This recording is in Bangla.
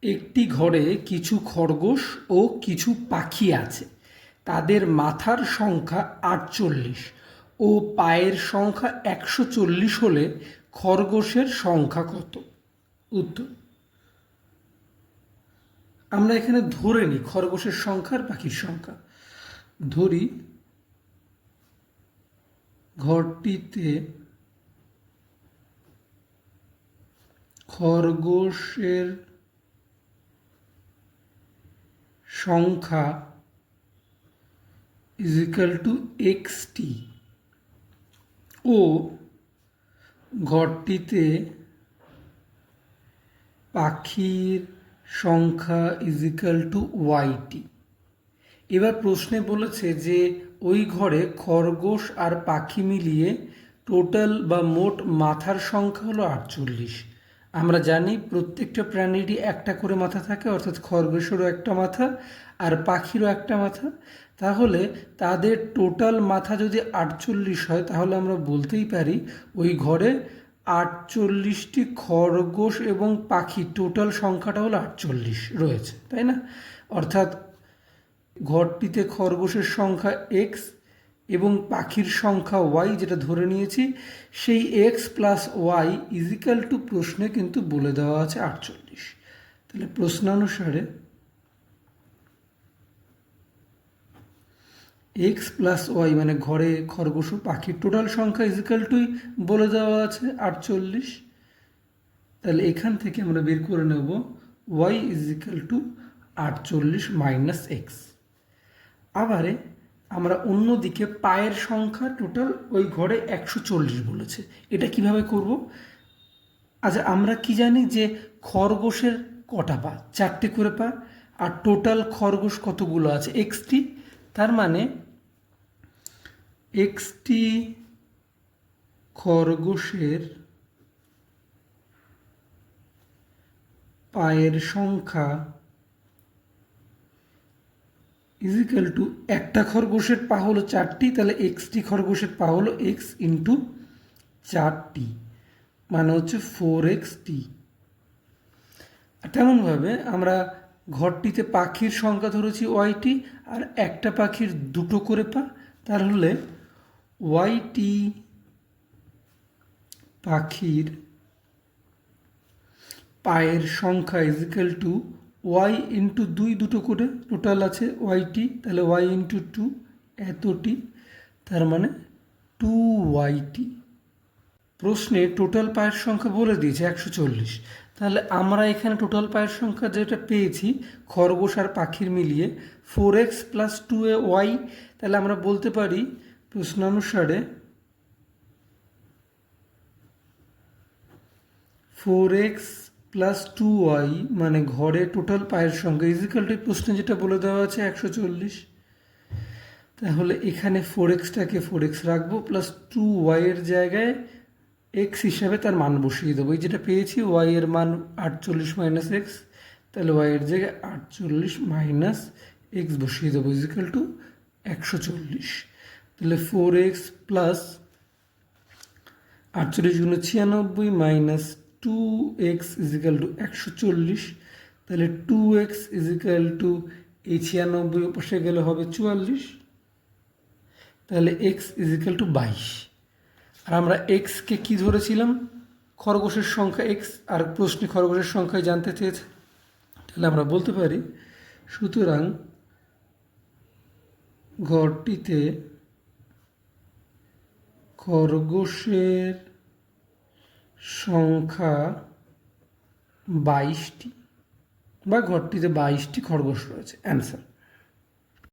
একটি ঘরে কিছু খরগোশ ও কিছু পাখি আছে। তাদের মাথার সংখ্যা ৪৮ ও পায়ের সংখ্যা ১৪০ হলে খরগোশের সংখ্যা কত? উত্তর, আমরা এখানে ধরে নিই খরগোশের সংখ্যা আর পাখির সংখ্যা। ধরি ঘরটিতে খরগোশের সংখ্যা =xt ও ঘরটিতে পাখির সংখ্যা =yt। এবার প্রশ্নে বলেছে যে ওই ঘরে খরগোশ আর পাখি মিলিয়ে টোটাল বা মোট মাথার সংখ্যা হলো ৪৮। আমরা জানি প্রত্যেকটা প্রাণীরই একটা করে মাথা থাকে, অর্থাৎ খরগোশেরও একটা মাথা আর পাখিরও একটা মাথা। তাহলে তাদের টোটাল মাথা যদি ৪৮ হয় তাহলে আমরা বলতেই পারি ওই ঘরে ৪৮টি খরগোশ এবং পাখি টোটাল সংখ্যাটা হলো ৪৮ রয়েছে, তাই না? অর্থাৎ ঘরটিতে খরগোশের সংখ্যা এক্স এবং পাখির সংখ্যা ওয়াই যেটা ধরে নিয়েছি, সেই এক্স প্লাস ওয়াই প্রশ্নে কিন্তু বলে দেওয়া আছে ৪৮। তাহলে প্রশ্নানুসারে এক্স প্লাস ওয়াই মানে ঘরে খরগোশ ও পাখির টোটাল সংখ্যা বলে দেওয়া আছে ৪৮। তাহলে এখান থেকে আমরা বের করে নেব ওয়াই ৪৮ মাইনাস এক্স। আবারে আমরা অন্যদিকে পায়ের সংখ্যা টোটাল ওই ঘরে ১৪০ বলেছে। এটা কিভাবে করব? আচ্ছা, আমরা কি জানি যে খরগোশের কটা পা? ৪টে করে পা। আর টোটাল খরগোশ কতগুলো আছে? এক্সটি। তার মানে এক্সটি খরগোশের পায়ের সংখ্যা একটা খরগোশের পা হলো ৪টি, তাহলে এক্সটি খরগোশের পা হলো এক্স ইন্টু ৪টি, মানে হচ্ছে 4xt। তেমনভাবে আমরা ঘরটিতে পাখির সংখ্যা ধরেছি ওয়াইটি, আর একটা পাখির দুটো করে পা, তাহলে ওয়াইটি পাখির পায়ের সংখ্যা ওয়াই ইন্টু 2, দুটো করে টোটাল আছে ওয়াইটি, তাহলে ওয়াই ইন্টু 2 এতটি, তার মানে 2yt। প্রশ্নে টোটাল পায়ের সংখ্যা বলে দিয়েছে ১৪০। তাহলে আমরা এখানে টোটাল পায়ের সংখ্যা যেটা পেয়েছি খরগোশ আর পাখির মিলিয়ে 4x প্লাস 2y, তাহলে আমরা বলতে পারি প্রশ্নানুসারে 4x প্লাস 2y মানে ঘরে টোটাল পায়ের সংখ্যা প্রশ্নে যেটা বলে দেওয়া আছে ১৪০। তাহলে এখানে 4xটাকে 4x রাখবো, প্লাস 2y এর জায়গায় এক্স হিসাবে তার মান বসিয়ে দেবো। এই যেটা পেয়েছি ওয়াই এর মান ৪৮ মাইনাস এক্স, তাহলে ওয়াই এর জায়গায় ৪৮ মাইনাস এক্স বসিয়ে দেবো ১৪০। তাহলে 4x প্লাস ৪৮ × ৯৬ মাইনাস 2x ১৪০। তাহলে 2x এই ৯৬ পাশে গেলে হবে ৪৪। তাহলে x ২২। আর আমরা এক্সকে কি ধরেছিলাম? খরগোশের সংখ্যা এক্স, আর প্রশ্নে খরগোশের সংখ্যায় জানতে চেয়েছে। তাহলে আমরা বলতে পারি সুতরাং ঘরটিতে খরগোশের সংখ্যা ২২টি, বা ঘরটিতে ২২টি খরগোশ রয়েছে। অ্যান্সার।